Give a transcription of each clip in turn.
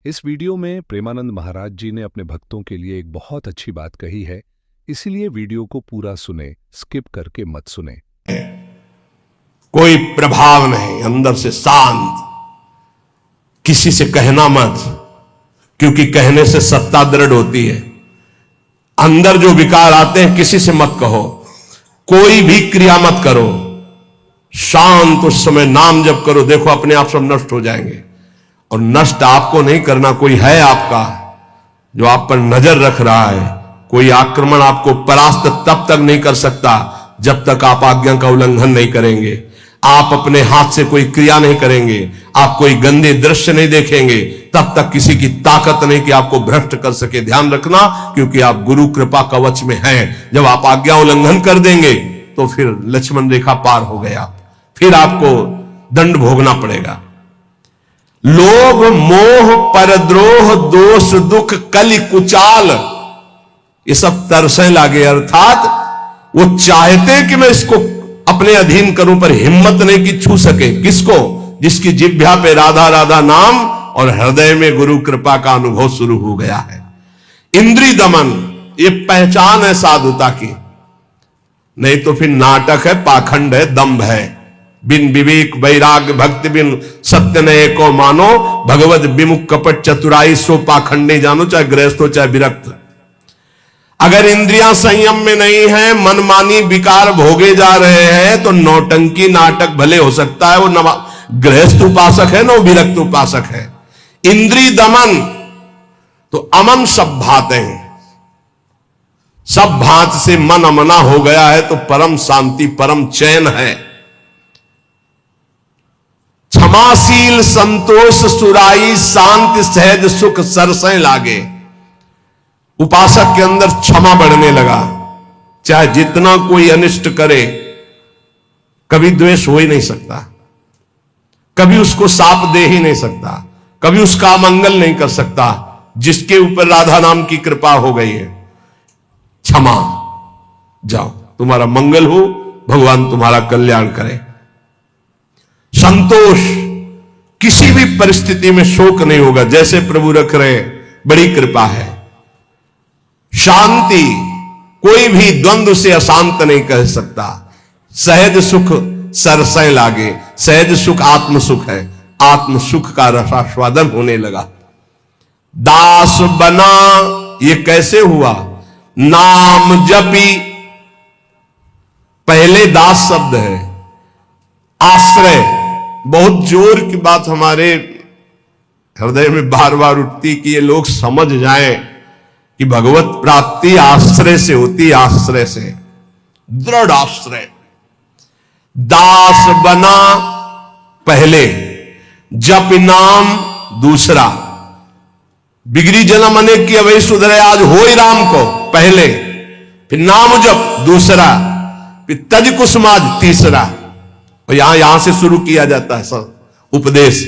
इस वीडियो में प्रेमानंद महाराज जी ने अपने भक्तों के लिए एक बहुत अच्छी बात कही है, इसीलिए वीडियो को पूरा सुने, स्किप करके मत सुने। कोई प्रभाव नहीं, अंदर से शांत। किसी से कहना मत, क्योंकि कहने से सत्ता दृढ़ होती है। अंदर जो विकार आते हैं किसी से मत कहो, कोई भी क्रिया मत करो, शांत उस समय नाम जप करो। देखो अपने आप सब नष्ट हो जाएंगे। और नष्ट आपको नहीं करना, कोई है आपका जो आप पर नजर रख रहा है। कोई आक्रमण आपको परास्त तब तक नहीं कर सकता जब तक आप आज्ञा का उल्लंघन नहीं करेंगे। आप अपने हाथ से कोई क्रिया नहीं करेंगे, आप कोई गंदे दृश्य नहीं देखेंगे, तब तक किसी की ताकत नहीं कि आपको भ्रष्ट कर सके। ध्यान रखना, क्योंकि आप गुरु कृपा कवच में हैं। जब आप आज्ञा उल्लंघन कर देंगे तो फिर लक्ष्मण रेखा पार हो गए आप, फिर आपको दंड भोगना पड़ेगा। लोभ मोह परद्रोह दोष दुख कलि कुचाल, ये सब तरसें लागे। अर्थात वो चाहते कि मैं इसको अपने अधीन करूं, पर हिम्मत नहीं कि छू सके। किसको? जिसकी जिह्वा पे राधा राधा नाम और हृदय में गुरु कृपा का अनुभव शुरू हो गया है। इंद्रिय दमन, ये पहचान है साधुता की, नहीं तो फिर नाटक है, पाखंड है, दंभ है। बिन विवेक वैराग्य भक्ति बिन सत्य नये को मानो, भगवत विमुख कपट चतुराई सो पाखंडे जानो। चाहे गृहस्थ हो चाहे विरक्त, अगर इंद्रियां संयम में नहीं है, मनमानी विकार भोगे जा रहे हैं, तो नौटंकी नाटक भले हो सकता है। वो गृहस्थ उपासक है ना, वो विरक्त उपासक है। इंद्रिय दमन तो अमन सब भाते हैं, सब भात से मन अमना हो गया है तो परम शांति परम चैन है। क्षमाशील संतोष सुराई शांति सहज सुख सरसें लागे। उपासक के अंदर क्षमा बढ़ने लगा। चाहे जितना कोई अनिष्ट करे, कभी द्वेष हो ही नहीं सकता, कभी उसको साप दे ही नहीं सकता, कभी उसका मंगल नहीं कर सकता, जिसके ऊपर राधा नाम की कृपा हो गई है। क्षमा, जाओ, तुम्हारा मंगल हो, भगवान तुम्हारा कल्याण करे। संतोष, किसी भी परिस्थिति में शोक नहीं होगा, जैसे प्रभु रख रहे, बड़ी कृपा है। शांति, कोई भी द्वंद्व से अशांत नहीं कह सकता। सहज सुख सरसें लागे, सहज सुख आत्म सुख है, आत्म सुख का रसास्वादन होने लगा। दास बना, ये कैसे हुआ? नाम जपी, पहले दास शब्द है। आश्रय, बहुत जोर की बात हमारे हृदय में बार बार उठती कि ये लोग समझ जाएं कि भगवत प्राप्ति आश्रय से होती, आश्रय से, दृढ़ आश्रय। दास बना पहले, जप नाम दूसरा। बिगड़ी जन्म अनेक की अवै सुधरे आज होई राम को पहले, फिर नाम जप दूसरा, फिर तज कुसुमाज तीसरा। और यहां से शुरू किया जाता है सब उपदेश।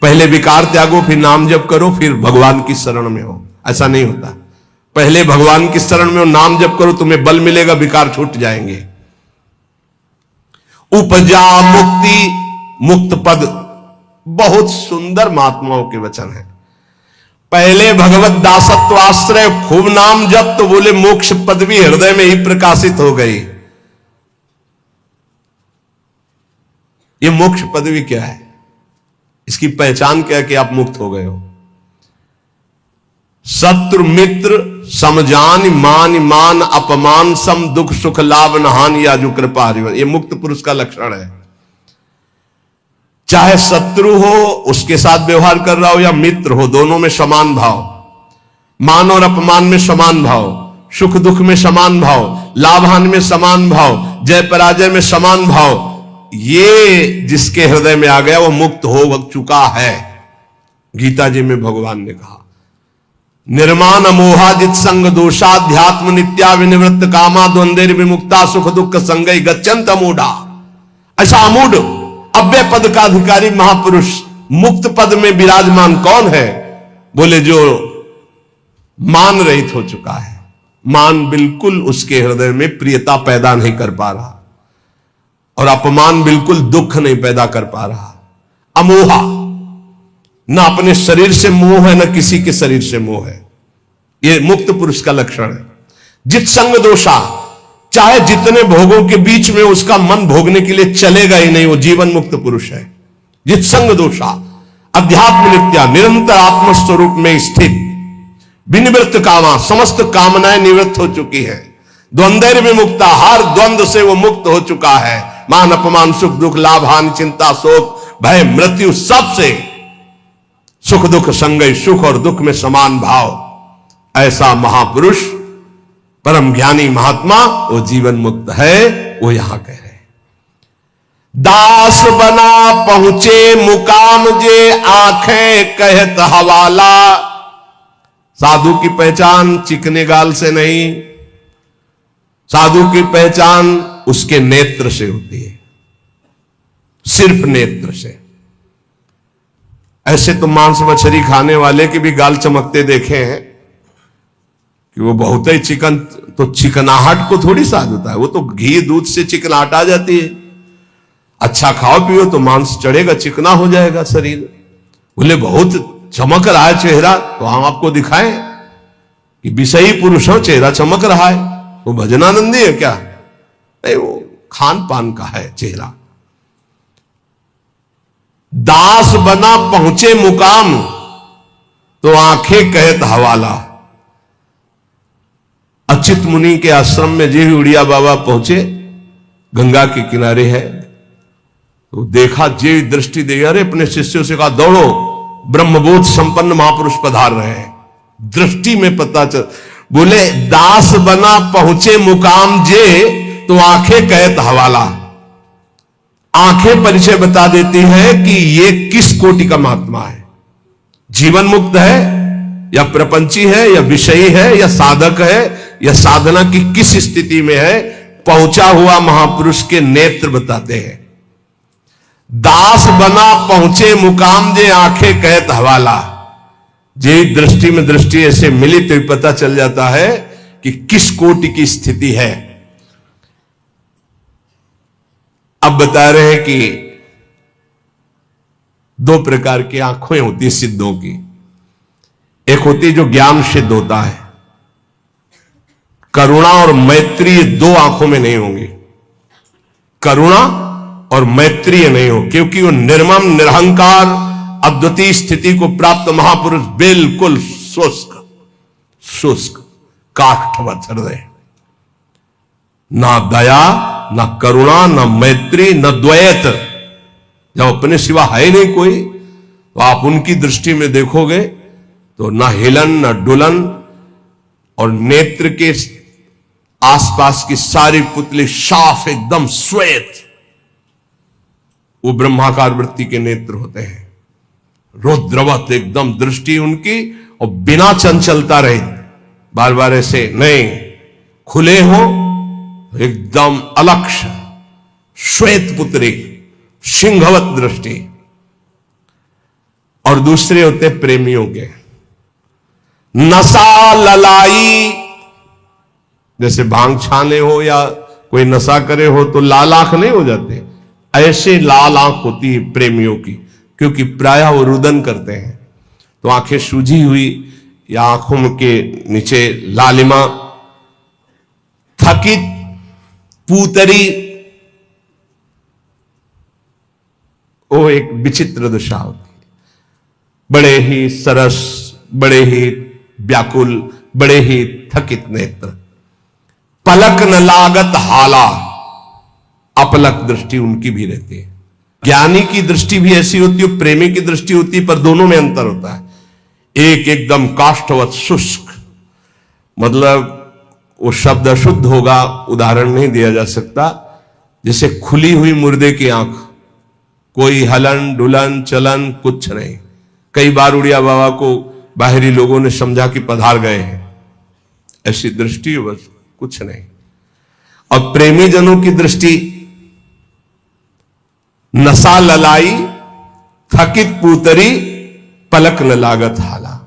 पहले विकार त्यागो, फिर नाम जप करो, फिर भगवान की शरण में हो। ऐसा नहीं होता, पहले भगवान की शरण में हो, नाम जप करो, तुम्हें बल मिलेगा, विकार छूट जाएंगे। उपजा मुक्ति, मुक्त पद, बहुत सुंदर महात्माओं के वचन है। पहले भगवत दासत्व आश्रय, खूब नाम जप, तो बोले मोक्ष पदवी हृदय में ही प्रकाशित हो गई। ये मोक्ष पदवी क्या है? इसकी पहचान क्या है कि आप मुक्त हो गए हो। शत्रु मित्र समजान मान मान अपमान सम दुख सुख लाभ नहान या जो कृपा हरिवर, ये मुक्त पुरुष का लक्षण है। चाहे शत्रु हो उसके साथ व्यवहार कर रहा हो, या मित्र हो, दोनों में समान भाव। मान और अपमान में समान भाव, सुख दुख में समान भाव, लाभ हानि में समान भाव, जय पराजय में समान भाव। ये जिसके हृदय में आ गया वो मुक्त हो चुका है। गीता जी में भगवान ने कहा, निर्माण मोहाजित संग दोषाध्यात्म नित्या विनिवृत्त कामा द्वंद्वेर विमुक्ता सुख दुख संगई गच्छन्त अमूढ़ा। ऐसा अमूढ़ अव्यय पद का अधिकारी महापुरुष मुक्त पद में विराजमान कौन है? बोले जो मान रहित हो चुका है। मान बिल्कुल उसके हृदय में प्रियता पैदा नहीं कर पा रहा, और अपमान बिल्कुल दुख नहीं पैदा कर पा रहा। अमोहा, ना अपने शरीर से मोह है, ना किसी के शरीर से मोह है। यह मुक्त पुरुष का लक्षण है। जित संग दोषा, चाहे जितने भोगों के बीच में उसका मन भोगने के लिए चलेगा ही नहीं, वो जीवन मुक्त पुरुष है। जित संग दोषा, अध्यात्म नित्या, निरंतर आत्मस्वरूप में स्थित, विनिवृत्त कामा, समस्त कामनाएं निवृत्त हो चुकी है। द्वंद्व विमुक्ता, हर द्वंद्व से वो मुक्त हो चुका है। मान अपमान, सुख दुख, लाभ हानि, चिंता शोक भय मृत्यु, सबसे सुख दुख संगय, सुख और दुख में समान भाव, ऐसा महापुरुष परम ज्ञानी महात्मा वो जीवन मुक्त है। वो यहां कह रहे हैं, दास बना पहुंचे मुकाम जे, आंखें कहत हवाला। साधु की पहचान चिकने गाल से नहीं, साधु की पहचान उसके नेत्र से होती है, सिर्फ नेत्र से। ऐसे तो मांस मछली खाने वाले के भी गाल चमकते देखे हैं कि वो बहुत ही चिकन, तो चिकनाहट को थोड़ी साधुता है, वो तो घी दूध से चिकनाहट आ जाती है। अच्छा खाओ पियो तो मांस चढ़ेगा, चिकना हो जाएगा शरीर। बोले बहुत चमक रहा है चेहरा, तो हम आपको दिखाएं कि विषयी पुरुष हो, चेहरा चमक रहा है, वो भजनानंदी है क्या? नहीं, वो खान पान का है चेहरा। दास बना पहुंचे मुकाम, तो आंखें कहत हवाला। अच्युत मुनि के आश्रम में जी उड़िया बाबा पहुंचे, गंगा के किनारे है, तो देखा, जे दृष्टि दे, अरे अपने शिष्यों से कहा दौड़ो, ब्रह्मबोध संपन्न महापुरुष पधार रहे हैं। दृष्टि में पता चल, बोले दास बना पहुंचे मुकाम जे, तो आंखें कहत हवाला। आंखें परिचय बता देती है कि ये किस कोटि का महात्मा है, जीवन मुक्त है या प्रपंची है या विषयी है या साधक है या साधना की किस स्थिति में है। पहुंचा हुआ महापुरुष के नेत्र बताते हैं। दास बना पहुंचे मुकाम जे, आंखें कहत हवाला। जे दृष्टि में दृष्टि ऐसे मिली तो पता चल जाता है कि किस कोटि की स्थिति है। अब बता रहे हैं कि दो प्रकार की आंखें होती है सिद्धों की। एक होती है जो ज्ञान सिद्ध होता है, करुणा और मैत्री, ये दो आंखों में नहीं होंगी। करुणा और मैत्री नहीं हो, क्योंकि वो निर्मम निरहंकार अद्वितीय स्थिति को प्राप्त महापुरुष बिल्कुल शुष्क काष्ठवत हृदय, ना दया ना करुणा ना मैत्री ना द्वैत। जब अपने सिवा है नहीं कोई, तो आप उनकी दृष्टि में देखोगे तो ना हिलन ना डुलन, और नेत्र के आसपास की सारी पुतली साफ एकदम श्वेत, वो ब्रह्माकार वृत्ति के नेत्र होते हैं। रुद्रवत एकदम दृष्टि उनकी, और बिना चंचलता रहे, बार बार ऐसे नहीं, खुले हो एकदम अलक्ष श्वेत पुत्री, सिंहवत दृष्टि। और दूसरे होते प्रेमियों के, नशा ललाई, जैसे भांग छाने हो या कोई नशा करे हो तो लाल आंख नहीं हो जाते, ऐसे लाल आंख होती है प्रेमियों की, क्योंकि प्रायः वो रुदन करते हैं, तो आंखें सूजी हुई या आंखों के नीचे लालिमा, थकित पूतरी, वो एक विचित्र दशा होती है। बड़े ही सरस, बड़े ही व्याकुल, बड़े ही थकित नेत्र, पलक न लागत हाला, अपलक दृष्टि उनकी भी रहती है। ज्ञानी की दृष्टि भी ऐसी होती है, प्रेमी की दृष्टि होती है, पर दोनों में अंतर होता है। एक एकदम काष्ठवत शुष्क, मतलब वो शब्द अशुद्ध होगा, उदाहरण नहीं दिया जा सकता, जैसे खुली हुई मुर्दे की आंख, कोई हलन डुलन चलन कुछ नहीं। कई बार उड़िया बाबा को बाहरी लोगों ने समझा कि पधार गए हैं, ऐसी दृष्टि बस कुछ नहीं। और प्रेमी जनों की दृष्टि, नशा ललाई, थकित पूतरी, पलक न लागत हाला।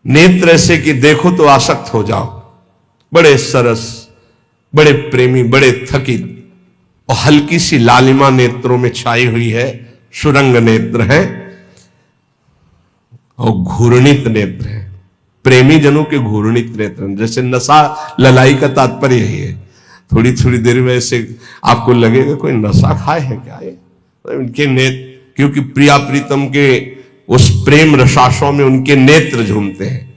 नेत्र ऐसे कि देखो तो आसक्त हो जाओ, बड़े सरस, बड़े प्रेमी, बड़े थकित, और हल्की सी लालिमा नेत्रों में छाई हुई है, सुरंग नेत्र है और घूर्णित नेत्र है। प्रेमी जनों के घूर्णित नेत्र, जैसे नशा ललाई का तात्पर्य यही है। थोड़ी थोड़ी देर में ऐसे आपको लगेगा कोई नशा खाए है क्या ये, इनके नेत्र, क्योंकि प्रिया प्रीतम के उस प्रेम रसाशों में उनके नेत्र झूमते हैं।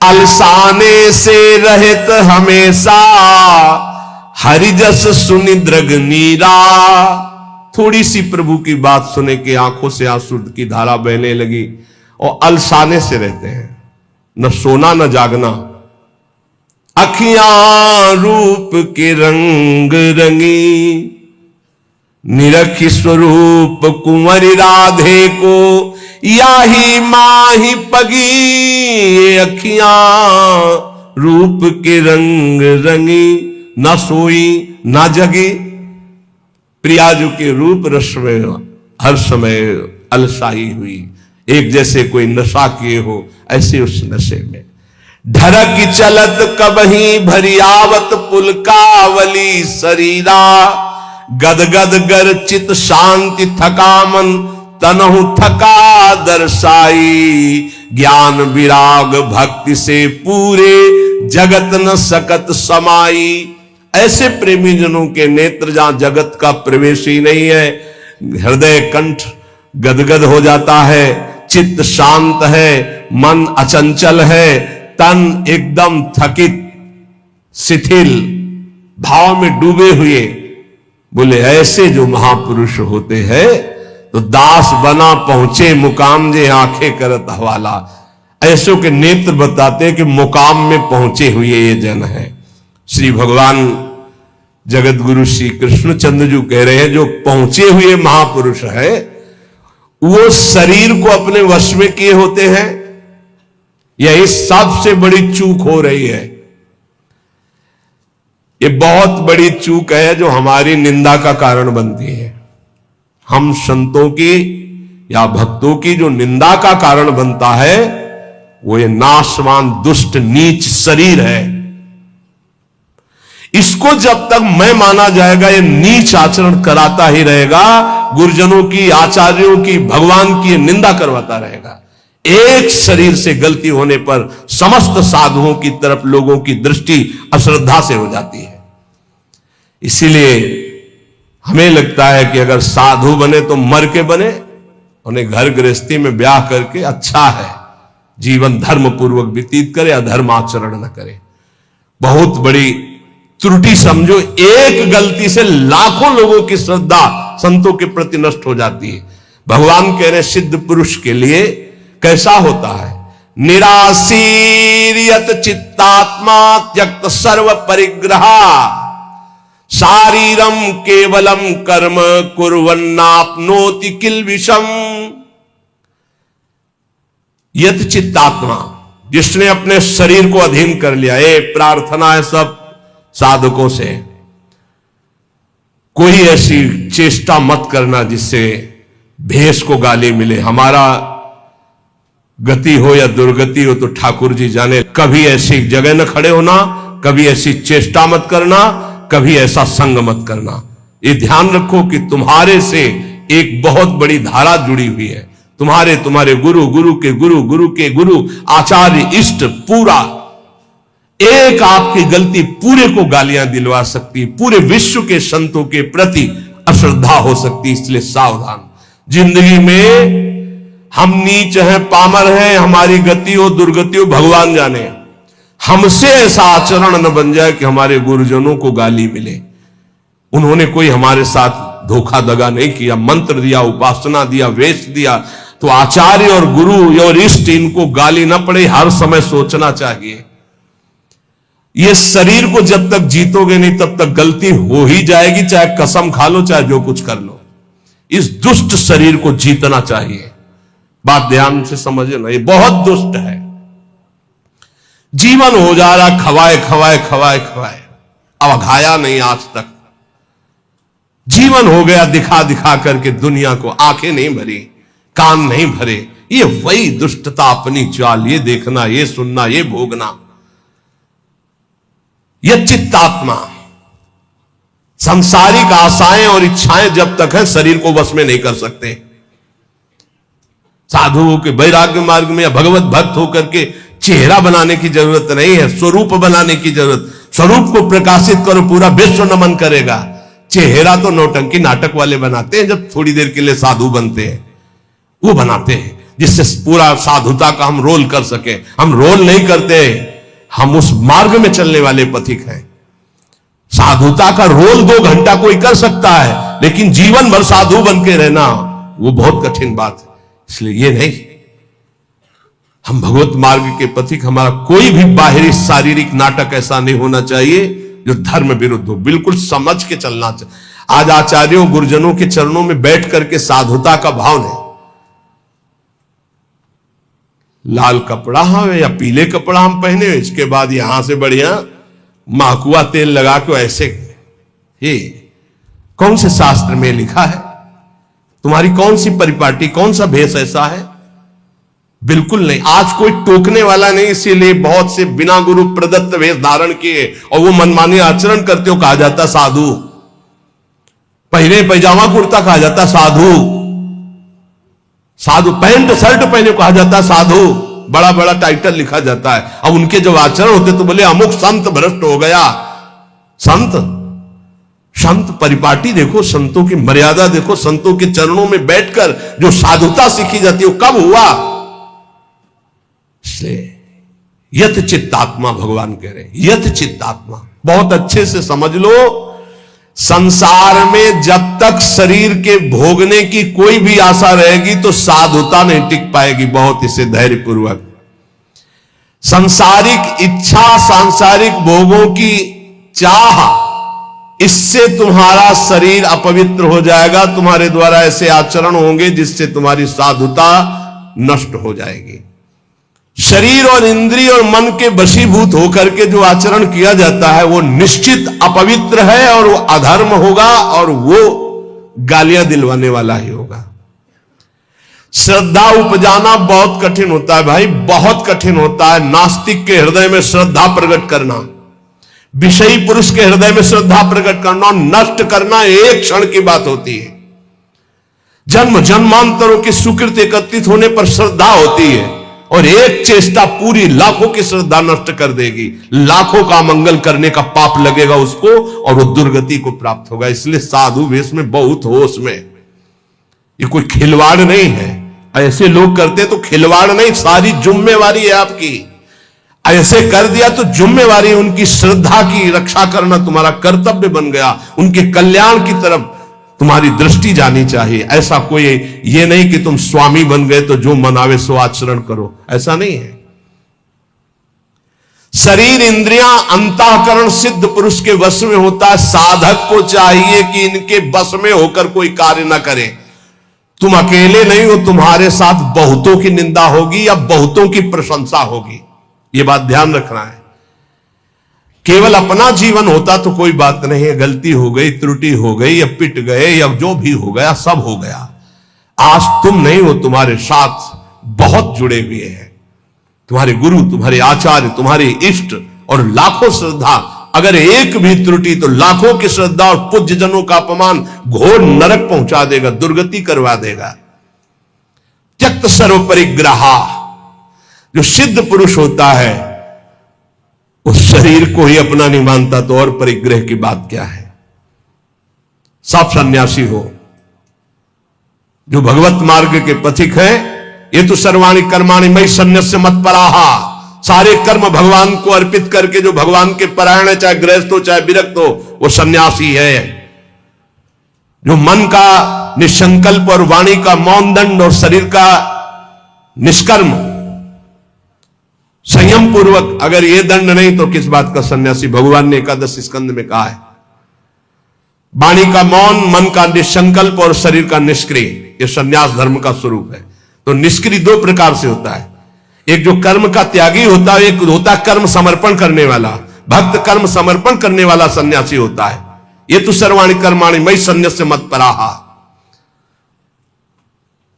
अलसाने से रहित हमेशा हरिजस सुनि द्रग नीरा। थोड़ी सी प्रभु की बात सुने के आंखों से आंसू की धारा बहने लगी और अलसाने से रहते हैं, न सोना न जागना। अखियां रूप के रंग रंगी, निरखी स्वरूप कुंवरी राधे को याही माही पगी। ये अखियां रूप के रंग रंगी, न सोई न जगी। प्रियाजू के रूप रस में हर समय अलसाई हुई, एक जैसे कोई नशा किए हो ऐसे उस नशे में। ढरक चलत कबही भरियावत पुलकावली शरीरा। गदगद गर चित शांति थका मन तनहु थका दर्शाई। ज्ञान विराग भक्ति से पूरे जगत न सकत समाई। ऐसे प्रेमी जनों के नेत्र जहां जगत का प्रवेश ही नहीं है, हृदय कंठ गदगद हो जाता है, चित्त शांत है, मन अचंचल है, तन एकदम थकित शिथिल भाव में डूबे हुए। बोले ऐसे जो महापुरुष होते हैं तो दास बना पहुंचे मुकाम जे आंखें करत हवाला। ऐसों के नेत्र बताते हैं कि मुकाम में पहुंचे हुए ये जन है। श्री भगवान जगत गुरु श्री कृष्णचंद्र जी कह रहे हैं जो पहुंचे हुए महापुरुष है वो शरीर को अपने वश में किए होते हैं। यही सबसे बड़ी चूक हो रही है। ये बहुत बड़ी चूक है जो हमारी निंदा का कारण बनती है। हम संतों की या भक्तों की जो निंदा का कारण बनता है वो ये नाशवान दुष्ट नीच शरीर है। इसको जब तक मैं माना जाएगा ये नीच आचरण कराता ही रहेगा, गुरुजनों की, आचार्यों की, भगवान की निंदा करवाता रहेगा। एक शरीर से गलती होने पर समस्त साधुओं की तरफ लोगों की दृष्टि अश्रद्धा से हो जाती है। इसीलिए हमें लगता है कि अगर साधु बने तो मर के बने, उन्हें घर गृहस्थी में ब्याह करके अच्छा है, जीवन धर्म पूर्वक व्यतीत करे, अधर्म आचरण न करे। बहुत बड़ी त्रुटि समझो, एक गलती से लाखों लोगों की श्रद्धा संतों के प्रति नष्ट हो जाती है। भगवान कह रहे सिद्ध पुरुष के लिए कैसा होता है, निराशीरियत चित्तात्मा त्यक्त सर्व परिग्रह शारीरम केवलम कर्म कुर्वन्नाप्नोति किल विषम। यत चित्तात्मा, जिसने अपने शरीर को अधीन कर लिया। ये प्रार्थना है सब साधकों से, कोई ऐसी चेष्टा मत करना जिससे भेष को गाली मिले। हमारा गति हो या दुर्गति हो तो ठाकुर जी जाने। कभी ऐसी जगह न खड़े होना, कभी ऐसी चेष्टा मत करना, कभी ऐसा संग मत करना। ये ध्यान रखो कि तुम्हारे से एक बहुत बड़ी धारा जुड़ी हुई है। तुम्हारे गुरु, गुरु के गुरु, गुरु के गुरु, आचार्य, इष्ट, पूरा एक आपकी गलती पूरे को गालियां दिलवा सकती, पूरे विश्व के संतों के प्रति अश्रद्धा हो सकती। इसलिए सावधान। जिंदगी में हम नीच हैं, पामर हैं, हमारी गति हो दुर्गति हो भगवान जाने। हमसे ऐसा आचरण न बन जाए कि हमारे गुरुजनों को गाली मिले। उन्होंने कोई हमारे साथ धोखा दगा नहीं किया, मंत्र दिया, उपासना दिया, वेश दिया, तो आचार्य और गुरु और इष्ट इनको गाली न पड़े, हर समय सोचना चाहिए। ये शरीर को जब तक जीतोगे नहीं तब तक गलती हो ही जाएगी, चाहे कसम खा लो, चाहे जो कुछ कर लो। इस दुष्ट शरीर को जीतना चाहिए। बात ध्यान से समझना, ये बहुत दुष्ट है। जीवन हो जा रहा खवाए खवाए खवाए खवाए, अब खाया नहीं आज तक। जीवन हो गया दिखा दिखा करके दुनिया को, आंखें नहीं भरी, कान नहीं भरे। ये वही दुष्टता, अपनी चाल, ये देखना, ये सुनना, ये भोगना। यह चित्तात्मा सांसारिक आशाएं और इच्छाएं जब तक है शरीर को वश में नहीं कर सकते। साधु के वैराग्य मार्ग में या भगवत भक्त होकर के चेहरा बनाने की जरूरत नहीं है, स्वरूप बनाने की जरूरत। स्वरूप को प्रकाशित करो, पूरा विश्व नमन करेगा। चेहरा तो नौटंकी नाटक वाले बनाते हैं, जब थोड़ी देर के लिए साधु बनते हैं, वो बनाते हैं जिससे पूरा साधुता का हम रोल कर सके। हम रोल नहीं करते, हम उस मार्ग में चलने वाले पथिक हैं। साधुता का रोल 2 घंटा कोई कर सकता है, लेकिन जीवन भर साधु बन के रहना वो बहुत कठिन बात है। इसलिए ये नहीं, हम भगवत मार्ग के पथिक, हमारा कोई भी बाहरी शारीरिक नाटक ऐसा नहीं होना चाहिए जो धर्म विरुद्ध हो। बिल्कुल समझ के चलना चाहिए। आज आचार्यों गुरुजनों के चरणों में बैठ करके साधुता का भाव नहीं। लाल कपड़ा हम या पीले कपड़ा हम पहने, इसके बाद यहां से बढ़िया माकुआ तेल लगा के ऐसे, ये कौन से शास्त्र में लिखा है? तुम्हारी कौन सी परिपाटी, कौन सा भेष ऐसा है? बिल्कुल नहीं। आज कोई टोकने वाला नहीं, इसीलिए बहुत से बिना गुरु प्रदत्त वेश धारण किए और वो मनमानी आचरण करते हो, कहा जाता साधु। पहले पैजामा कुर्ता कहा जाता साधु। साधु पैंट शर्ट पहने कहा जाता साधु। बड़ा बड़ा टाइटल लिखा जाता है। अब उनके जब आचरण होते तो बोले अमुक संत भ्रष्ट हो गया। संत परिपाटी देखो, संतों की मर्यादा देखो, संतों के चरणों में बैठकर जो साधुता सीखी जाती है वो कब हुआ? इसलिए यत चित्तात्मा भगवान कह रहे हैं, यत चित्तात्मा। बहुत अच्छे से समझ लो, संसार में जब तक शरीर के भोगने की कोई भी आशा रहेगी तो साधुता नहीं टिक पाएगी। बहुत इसे धैर्यपूर्वक, सांसारिक इच्छा, सांसारिक भोगों की चाह, इससे तुम्हारा शरीर अपवित्र हो जाएगा। तुम्हारे द्वारा ऐसे आचरण होंगे जिससे तुम्हारी साधुता नष्ट हो जाएगी। शरीर और इंद्रिय और मन के वशीभूत होकर के जो आचरण किया जाता है वो निश्चित अपवित्र है और वो अधर्म होगा और वो गालियां दिलवाने वाला ही होगा। श्रद्धा उपजाना बहुत कठिन होता है भाई, बहुत कठिन होता है। नास्तिक के हृदय में श्रद्धा प्रकट करना, विषयी पुरुष के हृदय में श्रद्धा प्रकट करना और नष्ट करना एक क्षण की बात होती है। जन्म जन्मांतरों की सुकृत एकत्रित होने पर श्रद्धा होती है और एक चेष्टा पूरी लाखों की श्रद्धा नष्ट कर देगी। लाखों का मंगल करने का पाप लगेगा उसको और वो दुर्गति को प्राप्त होगा। इसलिए साधु वेश में बहुत होश में, ये कोई खिलवाड़ नहीं है। ऐसे लोग करते तो खिलवाड़ नहीं, सारी जिम्मेवारी है आपकी। ऐसे कर दिया तो जिम्मेवारी उनकी श्रद्धा की रक्षा करना तुम्हारा कर्तव्य बन गया। उनके कल्याण की तरफ तुम्हारी दृष्टि जानी चाहिए। ऐसा कोई ये नहीं कि तुम स्वामी बन गए तो जो मनावे सो आचरण करो, ऐसा नहीं है। शरीर इंद्रियां अंतःकरण सिद्ध पुरुष के वश में होता है। साधक को चाहिए कि इनके वश में होकर कोई कार्य ना करे। तुम अकेले नहीं हो, तुम्हारे साथ बहुतों की निंदा होगी या बहुतों की प्रशंसा होगी। यह बात ध्यान रखना है। केवल अपना जीवन होता तो कोई बात नहीं है, गलती हो गई, त्रुटि हो गई या पिट गए या जो भी हो गया सब हो गया। आज तुम नहीं हो, तुम्हारे साथ बहुत जुड़े हुए हैं, तुम्हारे गुरु, तुम्हारे आचार्य, तुम्हारे इष्ट और लाखों श्रद्धा। अगर एक भी त्रुटि तो लाखों की श्रद्धा और पूज्य जनों का अपमान घोर नरक पहुंचा देगा, दुर्गति करवा देगा। त्यक्त सर्व परिग्रहा, जो सिद्ध पुरुष होता है उस शरीर को ही अपना नहीं मानता तो और परिग्रह की बात क्या है। सब सन्यासी हो जो भगवत मार्ग के पथिक हैं, ये तो सर्वाणि कर्माणि मयि सन्न्यस्य मत्पराहा, सारे कर्म भगवान को अर्पित करके जो भगवान के परायण है, चाहे गृहस्थ हो चाहे विरक्त हो, वो सन्यासी है। जो मन का निसंकल्प और वाणी का मौन दंड और शरीर का निष्कर्म संयम पूर्वक, अगर ये दंड नहीं तो किस बात का सन्यासी। भगवान ने एकादश स्कंद में कहा है, वाणी का मौन, मन का निसंकल्प और शरीर का निष्क्रिय, ये सन्यास धर्म का स्वरूप है। तो निष्क्रिय 2 प्रकार से होता है, एक जो कर्म का त्यागी होता है, एक होता कर्म समर्पण करने वाला। भक्त कर्म समर्पण करने वाला सन्यासी होता है। ये तो सर्वाणि कर्माणि मयि सन्न्यस्य मत्पराहा।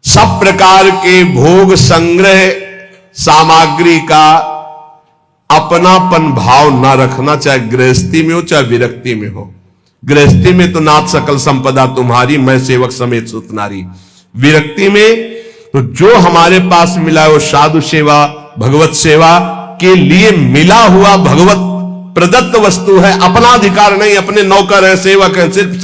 सब प्रकार के भोग संग्रह सामग्री का अपनापन भाव ना रखना, चाहे गृहस्थी में हो चाहे विरक्ति में हो। गृहस्थी में तो नाथ सकल संपदा तुम्हारी, मैं सेवक समेत सुतनारी। विरक्ति में तो जो हमारे पास मिला है वो साधु सेवा, भगवत सेवा के लिए मिला हुआ भगवत प्रदत्त वस्तु है, अपना अधिकार नहीं, अपने नौकर हैं, सेवक हैं, सिर्फ